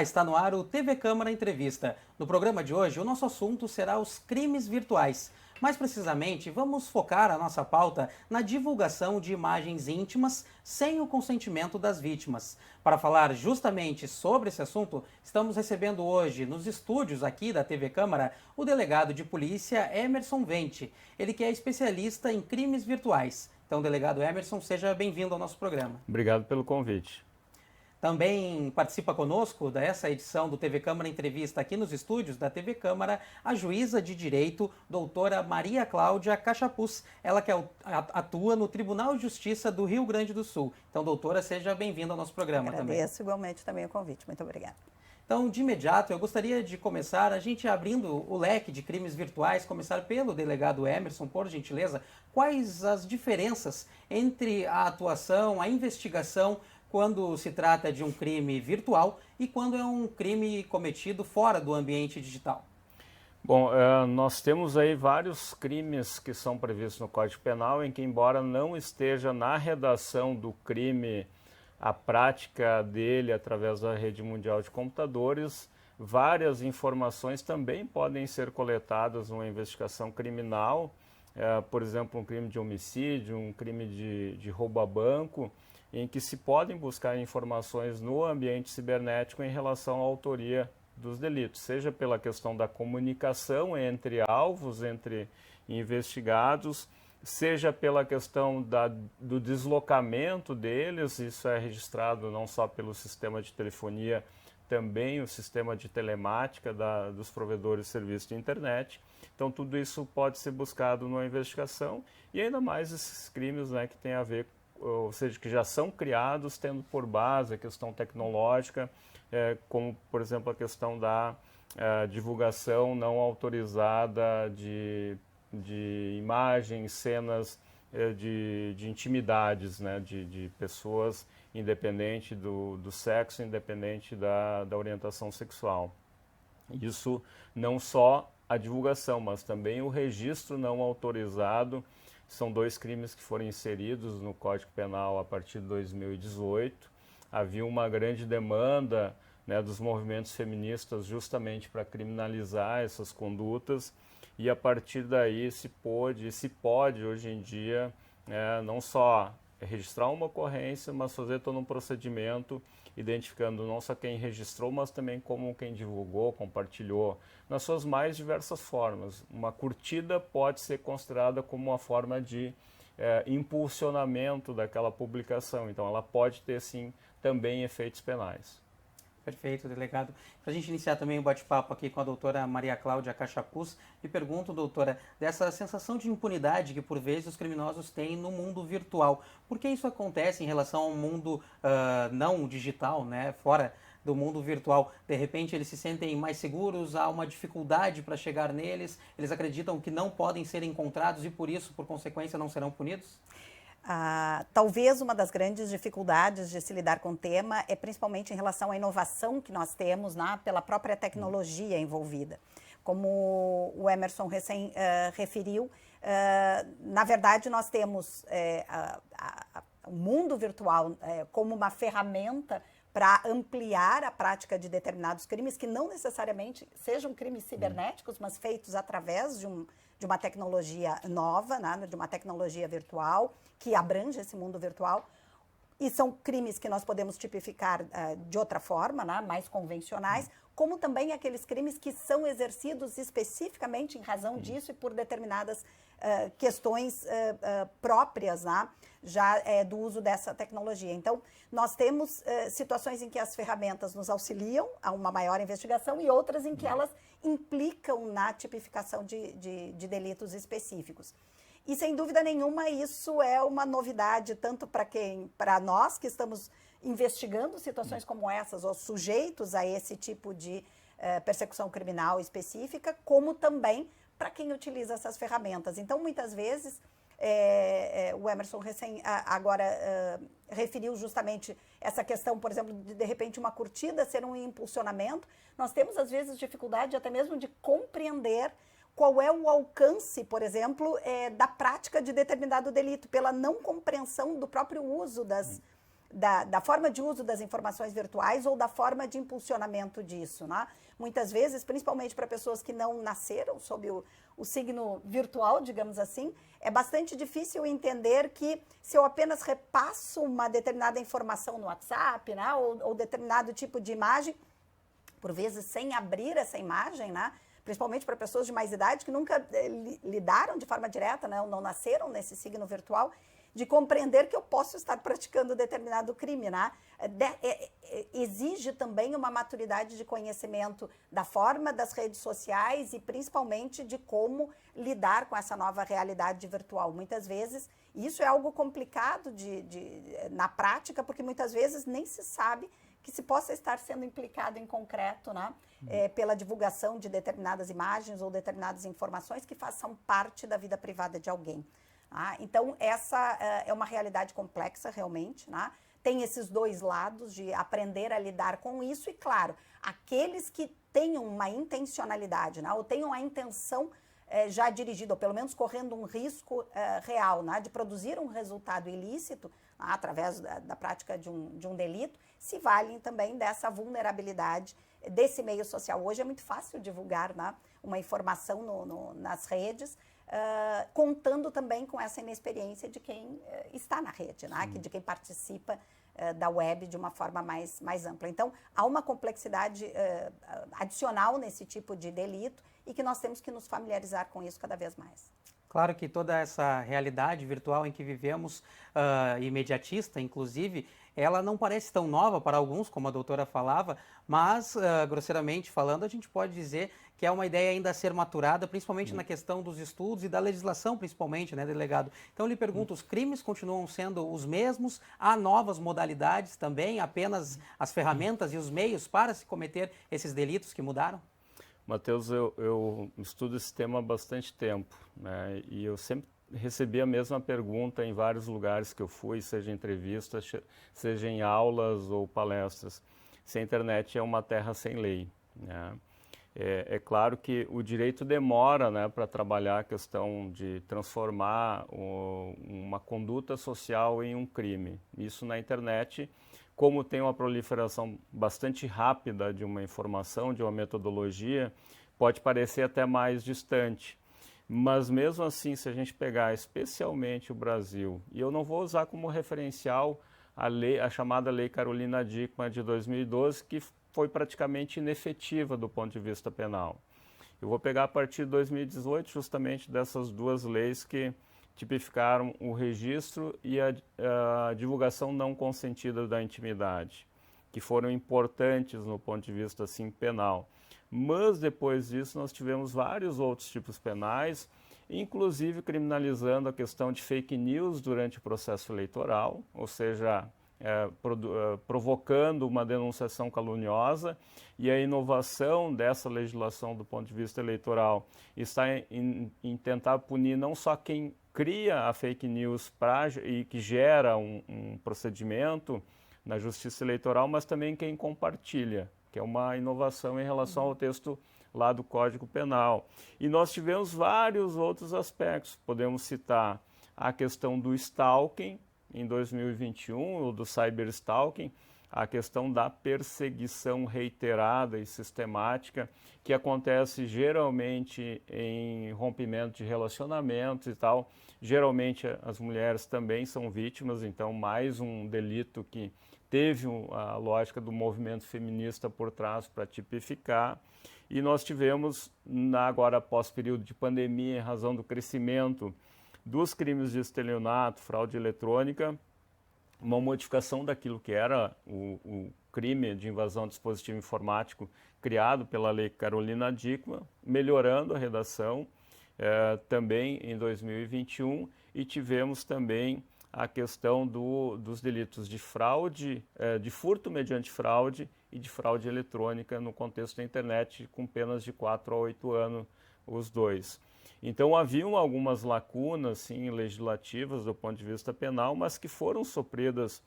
Olá, está no ar o TV Câmara Entrevista. No programa de hoje, o nosso assunto será os crimes virtuais. Mais precisamente, vamos focar a nossa pauta na divulgação de imagens íntimas sem o consentimento das vítimas. Para falar justamente sobre esse assunto, estamos recebendo hoje, nos estúdios aqui da TV Câmara, o delegado de polícia Emerson Vente. Ele que é especialista em crimes virtuais. Então, delegado Emerson, seja bem-vindo ao nosso programa. Obrigado pelo convite. Também participa conosco dessa edição do TV Câmara Entrevista aqui nos estúdios da TV Câmara a juíza de direito, doutora Maria Cláudia Cachapuz, ela que atua no Tribunal de Justiça do Rio Grande do Sul. Então, doutora, seja bem-vinda ao nosso programa também. Agradeço igualmente também o convite. Muito obrigada. Então, de imediato, eu gostaria de começar a gente abrindo o leque de crimes virtuais, começar pelo delegado Emerson, por gentileza. Quais as diferenças entre a atuação, a investigação, quando se trata de um crime virtual e quando é um crime cometido fora do ambiente digital? Bom, nós temos aí vários crimes que são previstos no Código Penal em que, embora não esteja na redação do crime a prática dele através da rede mundial de computadores, várias informações também podem ser coletadas numa investigação criminal, por exemplo, um crime de homicídio, um crime de roubo a banco, em que se podem buscar informações no ambiente cibernético em relação à autoria dos delitos, seja pela questão da comunicação entre alvos, entre investigados, seja pela questão do deslocamento deles, isso é registrado não só pelo sistema de telefonia, também o sistema de telemática dos provedores de serviço de internet. Então tudo isso pode ser buscado numa investigação e ainda mais esses crimes, né, que tem a ver, ou seja, que já são criados tendo por base a questão tecnológica, como, por exemplo, a questão da divulgação não autorizada de imagens, cenas de intimidades, né, de pessoas, independente do sexo, independente da orientação sexual. Isso não só a divulgação, mas também o registro não autorizado. São dois crimes que foram inseridos no Código Penal a partir de 2018. Havia uma grande demanda, né, dos movimentos feministas justamente para criminalizar essas condutas e a partir daí se pode hoje em dia não só registrar uma ocorrência, mas fazer todo um procedimento identificando não só quem registrou, mas também como quem divulgou, compartilhou, nas suas mais diversas formas. Uma curtida pode ser considerada como uma forma de impulsionamento daquela publicação, então ela pode ter sim também efeitos penais. Perfeito, delegado. Para a gente iniciar também o bate-papo aqui com a doutora Maria Cláudia Cachapuz, me pergunto, doutora, dessa sensação de impunidade que por vezes os criminosos têm no mundo virtual. Por que isso acontece em relação ao mundo não digital, né, fora do mundo virtual? De repente eles se sentem mais seguros, há uma dificuldade para chegar neles, eles acreditam que não podem ser encontrados e por isso, por consequência, não serão punidos? Talvez uma das grandes dificuldades de se lidar com o tema é principalmente em relação à inovação que nós temos pela própria tecnologia envolvida. Como o Emerson recém referiu, na verdade nós temos o mundo virtual como uma ferramenta para ampliar a prática de determinados crimes que não necessariamente sejam crimes cibernéticos, mas feitos através de uma tecnologia nova, né, de uma tecnologia virtual, que abrange esse mundo virtual. E são crimes que nós podemos tipificar de outra forma, né, mais convencionais, como também aqueles crimes que são exercidos especificamente em razão disso e por determinadas questões próprias, né, já do uso dessa tecnologia. Então, nós temos situações em que as ferramentas nos auxiliam a uma maior investigação e outras em que elas implicam na tipificação de delitos específicos. E, sem dúvida nenhuma, isso é uma novidade tanto para nós que estamos investigando situações como essas, ou sujeitos a esse tipo de persecução criminal específica, como também para quem utiliza essas ferramentas. Então, muitas vezes, o Emerson agora referiu justamente essa questão, por exemplo, de repente uma curtida ser um impulsionamento. Nós temos, às vezes, dificuldade até mesmo de compreender qual é o alcance, por exemplo, da prática de determinado delito, pela não compreensão do próprio uso da forma de uso das informações virtuais ou da forma de impulsionamento disso, né? Muitas vezes, principalmente para pessoas que não nasceram sob o signo virtual, digamos assim, é bastante difícil entender que se eu apenas repasso uma determinada informação no WhatsApp, né, ou determinado tipo de imagem, por vezes sem abrir essa imagem, né, principalmente para pessoas de mais idade que nunca lidaram de forma direta, né, ou não nasceram nesse signo virtual, de compreender que eu posso estar praticando determinado crime, né? Exige também uma maturidade de conhecimento da forma das redes sociais e principalmente de como lidar com essa nova realidade virtual. Muitas vezes, isso é algo complicado na prática, porque muitas vezes nem se sabe que se possa estar sendo implicado em concreto, né? Pela divulgação de determinadas imagens ou determinadas informações que façam parte da vida privada de alguém. Então, essa é uma realidade complexa, realmente, né? Tem esses dois lados de aprender a lidar com isso e, claro, aqueles que tenham uma intencionalidade, né? Ou tenham a intenção já dirigida, ou pelo menos correndo um risco real, né? De produzir um resultado ilícito, através da prática de um delito, se valem também dessa vulnerabilidade desse meio social. Hoje é muito fácil divulgar, né, uma informação nas redes, contando também com essa inexperiência de quem está na rede, né? De quem participa da web de uma forma mais ampla. Então, há uma complexidade adicional nesse tipo de delito e que nós temos que nos familiarizar com isso cada vez mais. Claro que toda essa realidade virtual em que vivemos, imediatista, inclusive, ela não parece tão nova para alguns, como a doutora falava, mas, grosseiramente falando, a gente pode dizer que é uma ideia ainda a ser maturada, principalmente na questão dos estudos e da legislação, principalmente, né, delegado? Então, eu lhe pergunto, os crimes continuam sendo os mesmos? Há novas modalidades também? Apenas as ferramentas e os meios para se cometer esses delitos que mudaram? Matheus, eu estudo esse tema há bastante tempo, né? E eu sempre recebi a mesma pergunta em vários lugares que eu fui, seja em entrevistas, seja em aulas ou palestras. Se a internet é uma terra sem lei, né? É claro que o direito demora, né, para trabalhar a questão de transformar uma conduta social em um crime. Isso na internet, como tem uma proliferação bastante rápida de uma informação, de uma metodologia, pode parecer até mais distante. Mas mesmo assim, se a gente pegar especialmente o Brasil, e eu não vou usar como referencial a chamada Lei Carolina Dickmann de 2012, que foi praticamente inefetiva do ponto de vista penal. Eu vou pegar a partir de 2018 justamente dessas duas leis que tipificaram o registro e a divulgação não consentida da intimidade, que foram importantes no ponto de vista assim, penal. Mas depois disso nós tivemos vários outros tipos penais, inclusive criminalizando a questão de fake news durante o processo eleitoral, ou seja, provocando uma denunciação caluniosa, e a inovação dessa legislação do ponto de vista eleitoral está em tentar punir não só quem cria a fake news e que gera um procedimento na justiça eleitoral, mas também quem compartilha, que é uma inovação em relação ao texto lá do Código Penal. E nós tivemos vários outros aspectos. Podemos citar a questão do stalking em 2021, ou do cyberstalking, a questão da perseguição reiterada e sistemática, que acontece geralmente em rompimento de relacionamentos e tal. Geralmente as mulheres também são vítimas, então mais um delito que teve a lógica do movimento feminista por trás para tipificar. E nós tivemos, agora após período de pandemia, em razão do crescimento dos crimes de estelionato, fraude eletrônica, uma modificação daquilo que era o crime de invasão de dispositivo informático criado pela Lei Carolina Dickmann, melhorando a redação também em 2021, e tivemos também a questão dos delitos de fraude, de furto mediante fraude e de fraude eletrônica no contexto da internet, com penas de 4 a 8 anos os dois. Então haviam algumas lacunas sim, legislativas do ponto de vista penal, mas que foram supridas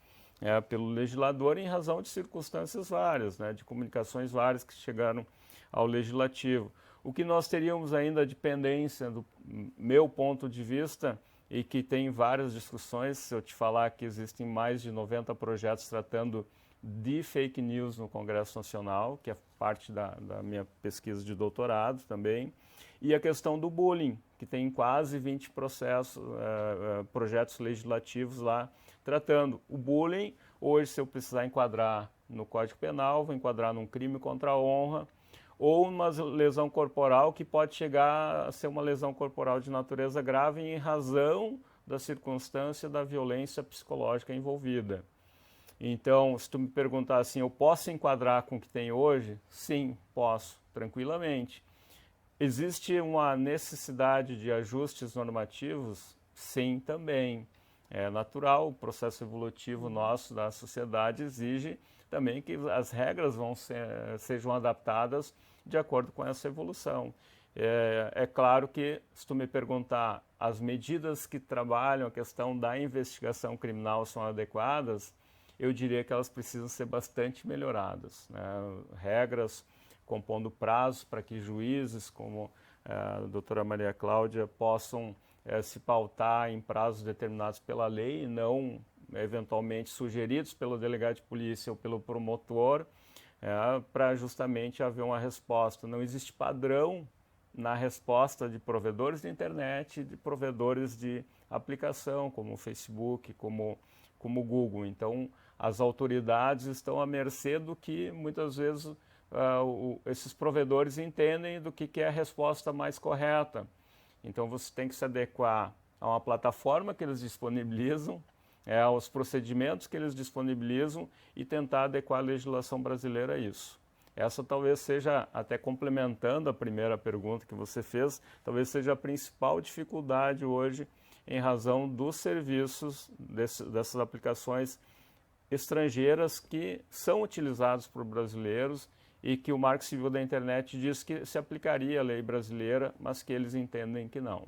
pelo legislador em razão de circunstâncias várias, né, de comunicações várias que chegaram ao legislativo. O que nós teríamos ainda de pendência, do meu ponto de vista, e que tem várias discussões. Se eu te falar que existem mais de 90 projetos tratando de fake news no Congresso Nacional, que é parte da minha pesquisa de doutorado também, e a questão do bullying, que tem quase 20 projetos legislativos lá tratando. O bullying, hoje, se eu precisar enquadrar no Código Penal, vou enquadrar num crime contra a honra, ou uma lesão corporal que pode chegar a ser uma lesão corporal de natureza grave em razão da circunstância da violência psicológica envolvida. Então, se tu me perguntar assim, eu posso enquadrar com o que tem hoje? Sim, posso, tranquilamente. Existe uma necessidade de ajustes normativos? Sim, também. É natural, o processo evolutivo nosso da sociedade exige também que as regras sejam adaptadas de acordo com essa evolução. É claro que, se tu me perguntar, as medidas que trabalham a questão da investigação criminal são adequadas, eu diria que elas precisam ser bastante melhoradas, né? Regras compondo prazos para que juízes, como a doutora Maria Cláudia, possam se pautar em prazos determinados pela lei e não eventualmente sugeridos pelo delegado de polícia ou pelo promotor, para justamente haver uma resposta. Não existe padrão na resposta de provedores de internet e de provedores de aplicação, como o Facebook, como o Google. Então, as autoridades estão à mercê do que muitas vezes esses provedores entendem do que é a resposta mais correta. Então, você tem que se adequar a uma plataforma que eles disponibilizam, aos procedimentos que eles disponibilizam e tentar adequar a legislação brasileira a isso. Essa talvez seja, até complementando a primeira pergunta que você fez, talvez seja a principal dificuldade hoje em razão dos serviços dessas aplicações estrangeiras que são utilizados por brasileiros e que o Marco Civil da Internet diz que se aplicaria a lei brasileira, mas que eles entendem que não.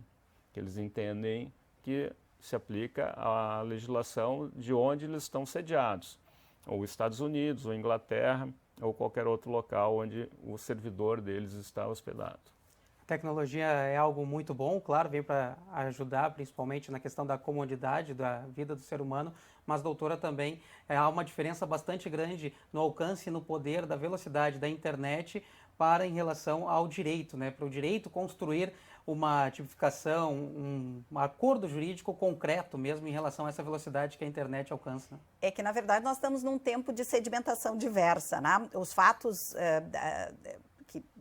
Que eles entendem que se aplica a legislação de onde eles estão sediados, ou Estados Unidos, ou Inglaterra, ou qualquer outro local onde o servidor deles está hospedado. A tecnologia é algo muito bom, claro, vem para ajudar principalmente na questão da comodidade da vida do ser humano, mas, doutora, também há uma diferença bastante grande no alcance e no poder da velocidade da internet em relação ao direito, né? Para o direito construir uma tipificação, um acordo jurídico concreto mesmo em relação a essa velocidade que a internet alcança. É que, na verdade, nós estamos num tempo de sedimentação diversa, né? Os fatos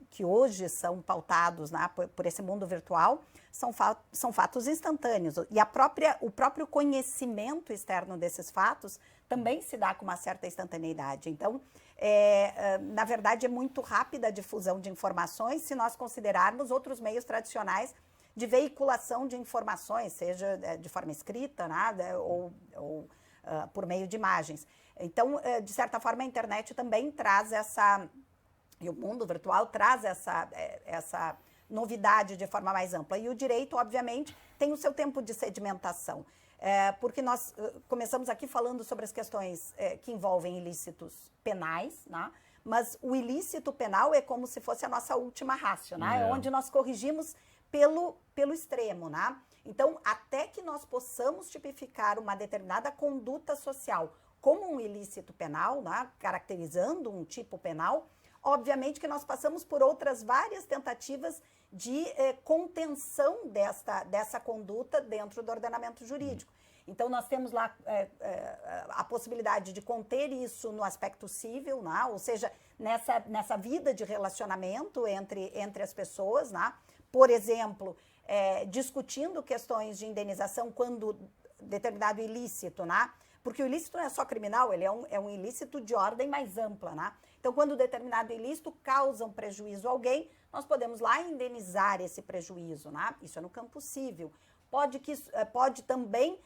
que hoje são pautados, né, por esse mundo virtual são fatos instantâneos. E o próprio conhecimento externo desses fatos também se dá com uma certa instantaneidade. Então, na verdade, é muito rápida a difusão de informações se nós considerarmos outros meios tradicionais de veiculação de informações, seja de forma escrita, né, ou por meio de imagens. Então, de certa forma, a internet também traz e o mundo virtual traz essa novidade de forma mais ampla. E o direito, obviamente, tem o seu tempo de sedimentação. Porque nós começamos aqui falando sobre as questões que envolvem ilícitos penais, né? Mas o ilícito penal é como se fosse a nossa última ratio, né? É onde nós corrigimos pelo extremo, né? Então, até que nós possamos tipificar uma determinada conduta social como um ilícito penal, né? Caracterizando um tipo penal, obviamente que nós passamos por outras várias tentativas de contenção dessa conduta dentro do ordenamento jurídico. Então, nós temos lá a possibilidade de conter isso no aspecto civil, né? Ou seja, nessa vida de relacionamento entre as pessoas, né? Por exemplo, discutindo questões de indenização quando determinado ilícito, né? Porque o ilícito não é só criminal, ele é um ilícito de ordem mais ampla, né? Então, quando determinado ilícito causa um prejuízo a alguém, nós podemos lá indenizar esse prejuízo, né? Isso é no campo civil. Pode também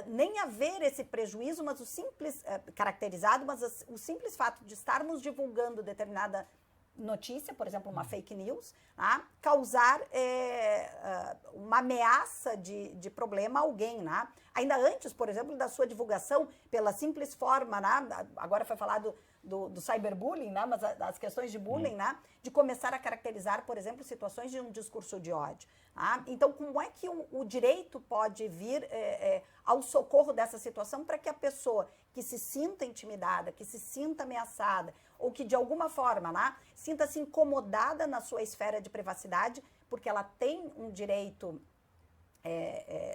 nem haver esse prejuízo, mas o simples, caracterizado, mas o simples fato de estarmos divulgando determinada notícia, por exemplo, uma fake news, né? Causar uma ameaça de problema a alguém, né? Ainda antes, por exemplo, da sua divulgação, pela simples forma, né? Agora foi falado do cyberbullying, né? Mas as questões de bullying, né? De começar a caracterizar, por exemplo, situações de um discurso de ódio. Tá? Então, como é que o direito pode vir ao socorro dessa situação para que a pessoa que se sinta intimidada, que se sinta ameaçada, ou que de alguma forma, né, sinta-se incomodada na sua esfera de privacidade, porque ela tem um direito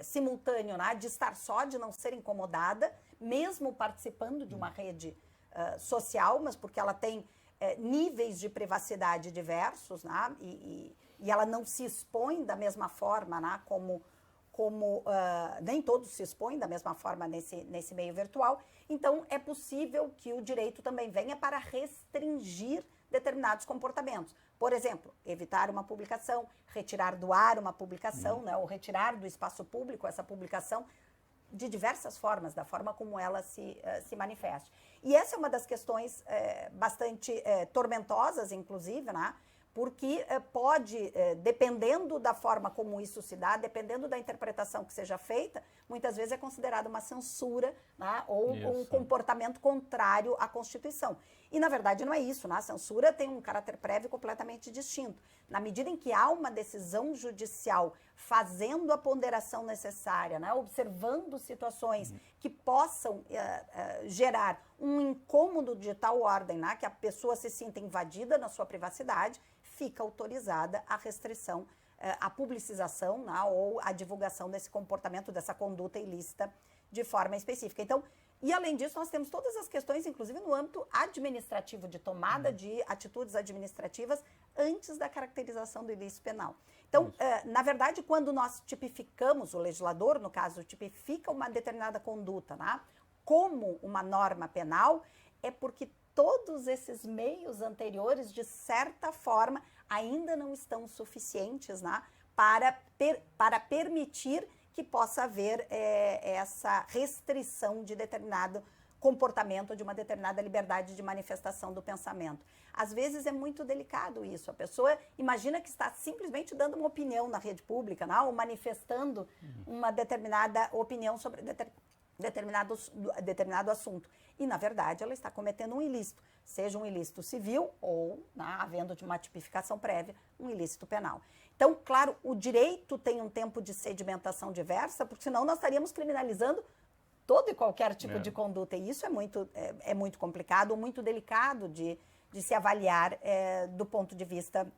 simultâneo, né, de estar só, de não ser incomodada, mesmo participando de uma rede social, mas porque ela tem níveis de privacidade diversos, né, e ela não se expõe da mesma forma, né, como nem todos se expõem da mesma forma nesse meio virtual. Então, é possível que o direito também venha para restringir determinados comportamentos. Por exemplo, evitar uma publicação, retirar do ar uma publicação, né, ou retirar do espaço público essa publicação, de diversas formas, da forma como ela se manifeste. E essa é uma das questões bastante tormentosas, inclusive, né? Porque pode, dependendo da forma como isso se dá, dependendo da interpretação que seja feita, muitas vezes é considerada uma censura, né, ou um comportamento contrário à Constituição. E, na verdade, não é isso, né? A censura tem um caráter prévio completamente distinto. Na medida em que há uma decisão judicial fazendo a ponderação necessária, né, observando situações que possam gerar um incômodo de tal ordem, né, que a pessoa se sinta invadida na sua privacidade, fica autorizada a restrição, a publicização, né, ou a divulgação desse comportamento, dessa conduta ilícita de forma específica. Então, e além disso, nós temos todas as questões, inclusive no âmbito administrativo, de tomada de atitudes administrativas antes da caracterização do ilícito penal. Então, na verdade, quando nós tipificamos, o legislador, no caso, tipifica uma determinada conduta, né, como uma norma penal, é porque todos esses meios anteriores, de certa forma, ainda não estão suficientes, né, para permitir que possa haver essa restrição de determinado comportamento, de uma determinada liberdade de manifestação do pensamento. Às vezes é muito delicado isso. A pessoa imagina que está simplesmente dando uma opinião na rede pública, né, ou manifestando uma determinada opinião sobre determinado assunto. E, na verdade, ela está cometendo um ilícito, seja um ilícito civil ou, né, havendo de uma tipificação prévia, um ilícito penal. Então, claro, o direito tem um tempo de sedimentação diversa, porque senão nós estaríamos criminalizando todo e qualquer tipo de conduta. E isso é muito complicado, muito delicado de se avaliar do ponto de vista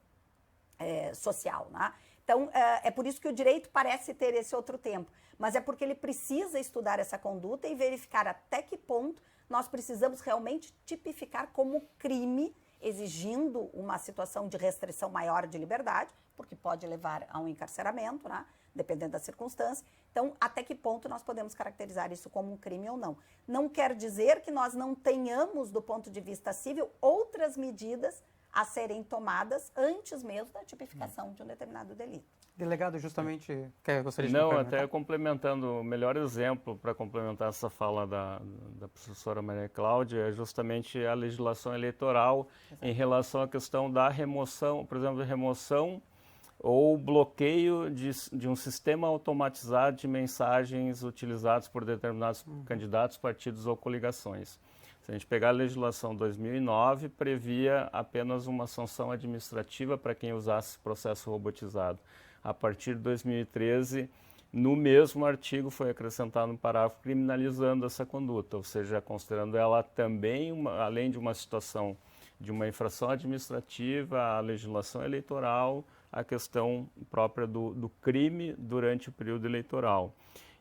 social, né? Então, é por isso que o direito parece ter esse outro tempo, mas é porque ele precisa estudar essa conduta e verificar até que ponto nós precisamos realmente tipificar como crime, exigindo uma situação de restrição maior de liberdade, porque pode levar a um encarceramento, né, dependendo da circunstância. Então, até que ponto nós podemos caracterizar isso como um crime ou não? Não quer dizer que nós não tenhamos, do ponto de vista civil, outras medidas a serem tomadas antes mesmo da tipificação de um determinado delito. Delegado, justamente, gostaria de Não, até complementando, o melhor exemplo para complementar essa fala da professora Maria Cláudia é justamente a legislação eleitoral. Exato. Em relação à questão da remoção, por exemplo, remoção ou bloqueio de um sistema automatizado de mensagens utilizados por determinados candidatos, partidos ou coligações. Se a gente pegar a legislação 2009, previa apenas uma sanção administrativa para quem usasse processo robotizado. A partir de 2013, no mesmo artigo foi acrescentado um parágrafo criminalizando essa conduta, ou seja, considerando ela também, além de uma situação de uma infração administrativa, a legislação eleitoral, a questão própria do crime durante o período eleitoral.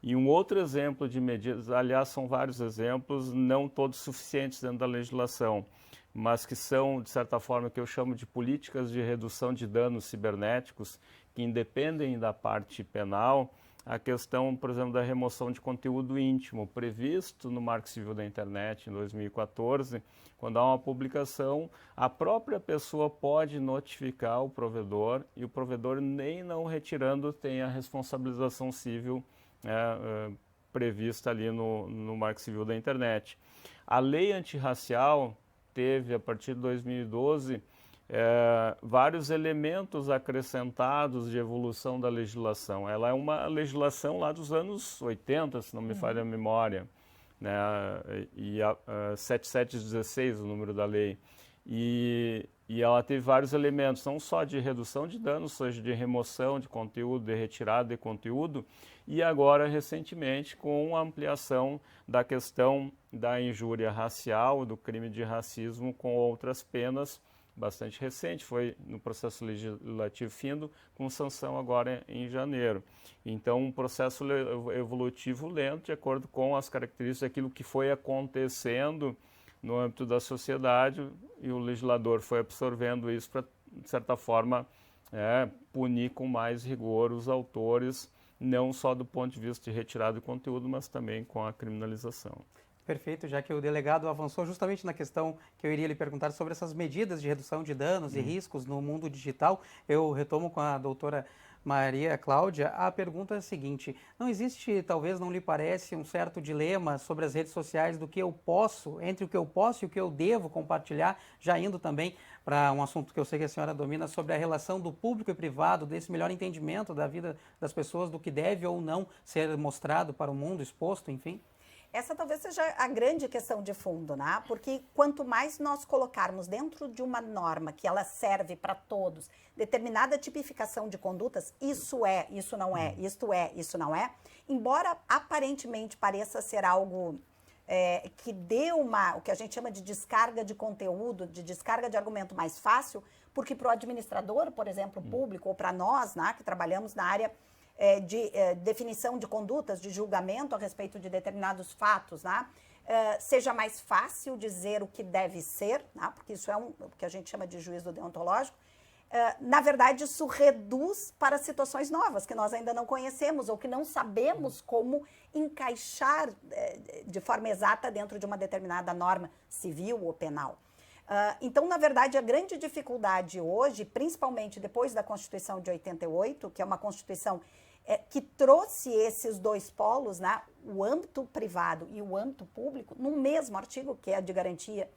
E um outro exemplo de medidas, aliás, são vários exemplos, não todos suficientes dentro da legislação, mas que são, de certa forma, que eu chamo de políticas de redução de danos cibernéticos, que independem da parte penal, a questão, por exemplo, da remoção de conteúdo íntimo, previsto no Marco Civil da Internet, em 2014, quando há uma publicação, a própria pessoa pode notificar o provedor, e o provedor, nem não retirando, tem a responsabilização civil prevista ali no Marco Civil da Internet. A lei antirracial teve, a partir de 2012, vários elementos acrescentados de evolução da legislação. Ela é uma legislação lá dos anos 80, se não me falha a memória. né? E 7716, o número da lei. E ela teve vários elementos, não só de redução de danos, seja de remoção de conteúdo, de retirada de conteúdo, e agora, recentemente, com a ampliação da questão da injúria racial, do crime de racismo, com outras penas, bastante recente, foi no processo legislativo findo, com sanção agora em janeiro. Então, um processo evolutivo lento, de acordo com as características daquilo que foi acontecendo no âmbito da sociedade, e o legislador foi absorvendo isso para, de certa forma, punir com mais rigor os autores, não só do ponto de vista de retirada de conteúdo, mas também com a criminalização. Perfeito, já que o delegado avançou justamente na questão que eu iria lhe perguntar sobre essas medidas de redução de danos e riscos no mundo digital, eu retomo com a doutora Maria Cláudia. A pergunta é a seguinte: não existe, talvez não lhe parece, um certo dilema sobre as redes sociais do que eu posso, entre o que eu posso e o que eu devo compartilhar, já indo também para um assunto que eu sei que a senhora domina, sobre a relação do público e privado, desse melhor entendimento da vida das pessoas, do que deve ou não ser mostrado para o mundo, exposto, enfim? Essa talvez seja a grande questão de fundo, né? Porque quanto mais nós colocarmos dentro de uma norma que ela serve para todos, determinada tipificação de condutas, isso é, isso não é, isto é, isso não é, embora aparentemente pareça ser algo que dê o que a gente chama de descarga de conteúdo, de descarga de argumento mais fácil, porque para o administrador, por exemplo, público, ou para nós, né, que trabalhamos na área de definição de condutas, de julgamento a respeito de determinados fatos, né? Seja mais fácil dizer o que deve ser, né? Porque isso é o que a gente chama de juízo deontológico. Na verdade, isso reduz para situações novas que nós ainda não conhecemos ou que não sabemos como encaixar de forma exata dentro de uma determinada norma civil ou penal. Então, na verdade, a grande dificuldade hoje, principalmente depois da Constituição de 88, que é uma Constituição que trouxe esses dois polos, né, o âmbito privado e o âmbito público, no mesmo artigo, que é a de garantia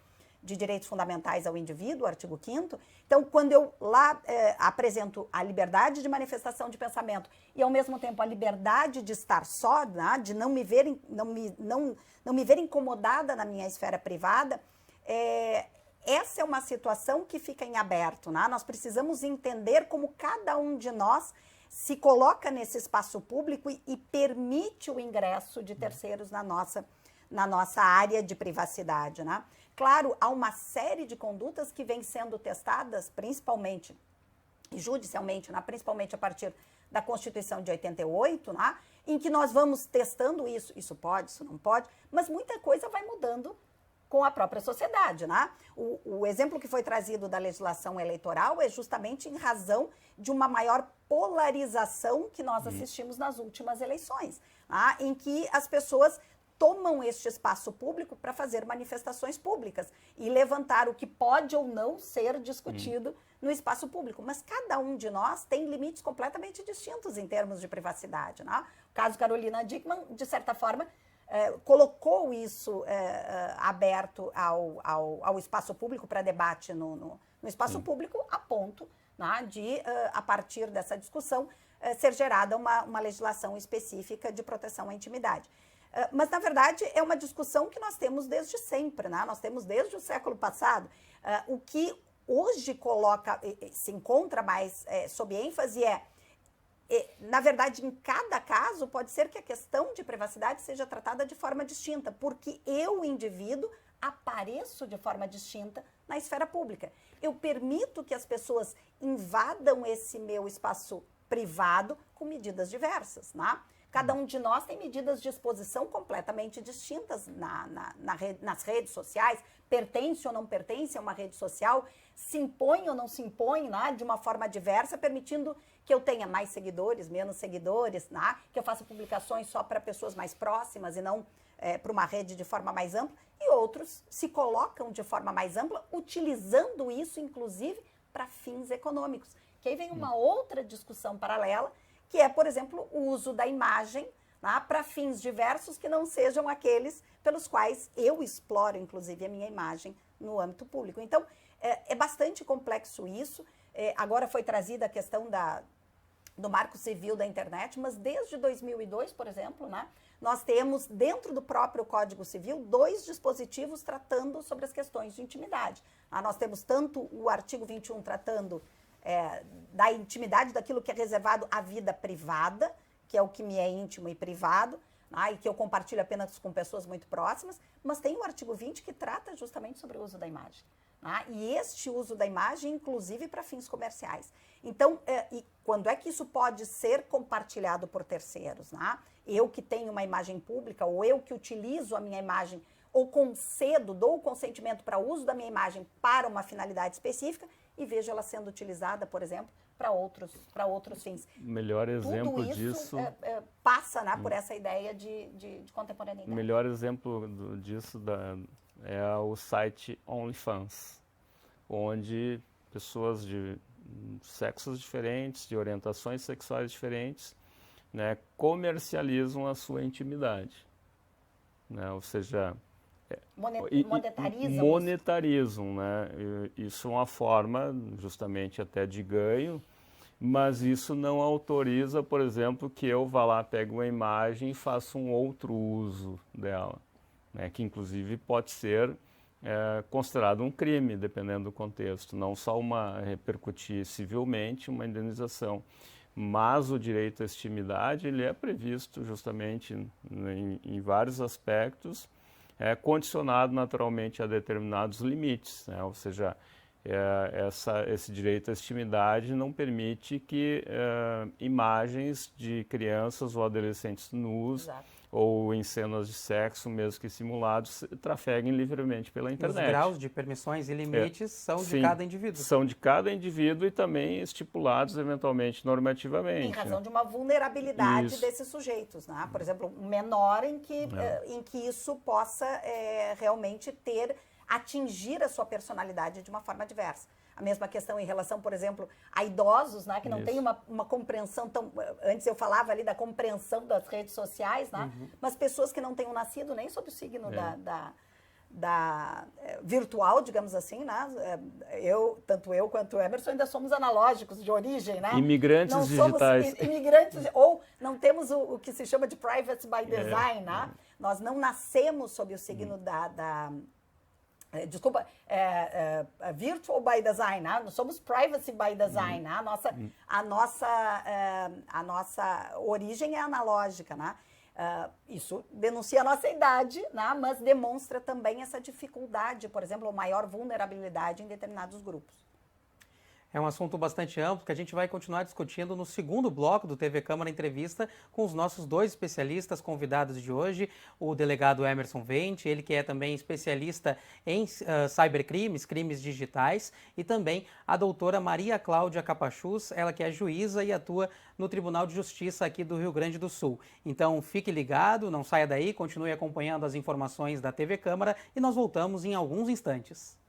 de direitos fundamentais ao indivíduo, artigo 5º. Então, quando eu lá apresento a liberdade de manifestação de pensamento e, ao mesmo tempo, a liberdade de estar só, né, de não me ver incomodada na minha esfera privada, essa é uma situação que fica em aberto, né? Nós precisamos entender como cada um de nós se coloca nesse espaço público e permite o ingresso de terceiros na nossa área de privacidade, né? Claro, há uma série de condutas que vêm sendo testadas, principalmente e judicialmente, né? Principalmente a partir da Constituição de 88, né? Em que nós vamos testando isso pode, isso não pode, mas muita coisa vai mudando com a própria sociedade, né? O exemplo que foi trazido da legislação eleitoral é justamente em razão de uma maior polarização que nós assistimos nas últimas eleições, né? Em que as pessoas tomam este espaço público para fazer manifestações públicas e levantar o que pode ou não ser discutido no espaço público. Mas cada um de nós tem limites completamente distintos em termos de privacidade, né? O caso Carolina Dickmann, de certa forma, colocou isso aberto ao espaço público para debate no espaço público, a ponto, né, de, a partir dessa discussão, ser gerada uma legislação específica de proteção à intimidade. Mas, na verdade, é uma discussão que nós temos desde sempre, né? Nós temos desde o século passado. O que hoje se encontra mais sob ênfase na verdade, em cada caso, pode ser que a questão de privacidade seja tratada de forma distinta, porque eu, indivíduo, apareço de forma distinta na esfera pública. Eu permito que as pessoas invadam esse meu espaço privado com medidas diversas, né? Cada um de nós tem medidas de exposição completamente distintas nas redes sociais, pertence ou não pertence a uma rede social, se impõe ou não se impõe, né, de uma forma diversa, permitindo que eu tenha mais seguidores, menos seguidores, né, que eu faça publicações só para pessoas mais próximas e não para uma rede de forma mais ampla, e outros se colocam de forma mais ampla, utilizando isso, inclusive, para fins econômicos. Que aí vem uma outra discussão paralela, que é, por exemplo, o uso da imagem, né, para fins diversos que não sejam aqueles pelos quais eu exploro, inclusive, a minha imagem no âmbito público. Então, é bastante complexo isso. Agora foi trazida a questão do Marco Civil da Internet, mas desde 2002, por exemplo, né, nós temos dentro do próprio Código Civil 2 dispositivos tratando sobre as questões de intimidade. Nós temos tanto o artigo 21 tratando da intimidade, daquilo que é reservado à vida privada, que é o que me é íntimo e privado, e que eu compartilho apenas com pessoas muito próximas, mas tem o artigo 20 que trata justamente sobre o uso da imagem. E este uso da imagem, inclusive para fins comerciais. Então, e quando é que isso pode ser compartilhado por terceiros? Eu que tenho uma imagem pública, ou eu que utilizo a minha imagem, ou concedo, dou o consentimento para o uso da minha imagem para uma finalidade específica e vejo ela sendo utilizada, por exemplo, para outros fins. O melhor exemplo Tudo isso disso passa por essa ideia de contemporaneidade. O melhor exemplo disso é o site OnlyFans, onde pessoas de sexos diferentes, de orientações sexuais diferentes, né, comercializam a sua intimidade, né? Ou seja, monetarizam, né? Isso é uma forma justamente até de ganho, mas isso não autoriza, por exemplo, que eu vá lá, pegue uma imagem e faça um outro uso dela, né? Que inclusive pode ser considerado um crime, dependendo do contexto, não só repercutir civilmente uma indenização. Mas o direito à intimidade, ele é previsto justamente em vários aspectos, condicionado naturalmente a determinados limites, né? Ou seja, esse direito à intimidade não permite que imagens de crianças ou adolescentes nus, exato, ou em cenas de sexo, mesmo que simulados, trafeguem livremente pela internet. Os graus de permissões e limites são de cada indivíduo. São de cada indivíduo e também estipulados eventualmente normativamente. Em razão de uma vulnerabilidade desses sujeitos, né? Por exemplo, um menor em que isso possa realmente atingir a sua personalidade de uma forma diversa. A mesma questão em relação, por exemplo, a idosos, né, que não têm uma compreensão tão... Antes eu falava ali da compreensão das redes sociais, né, mas pessoas que não tenham nascido nem sob o signo da virtual, digamos assim, né? Tanto eu quanto o Emerson ainda somos analógicos de origem, né? Imigrantes não digitais. Somos imigrantes, ou não temos o que se chama de privacy by design, né? Nós não nascemos sob o signo virtual by design, né? Nós somos privacy by design, né? A nossa origem é analógica, né? Isso denuncia a nossa idade, né? Mas demonstra também essa dificuldade, por exemplo, ou maior vulnerabilidade em determinados grupos. É um assunto bastante amplo que a gente vai continuar discutindo no segundo bloco do TV Câmara Entrevista com os nossos dois especialistas convidados de hoje, o delegado Emerson Vente, ele que é também especialista em cybercrimes, crimes digitais, e também a doutora Maria Cláudia Capachus, ela que é juíza e atua no Tribunal de Justiça aqui do Rio Grande do Sul. Então fique ligado, não saia daí, continue acompanhando as informações da TV Câmara e nós voltamos em alguns instantes.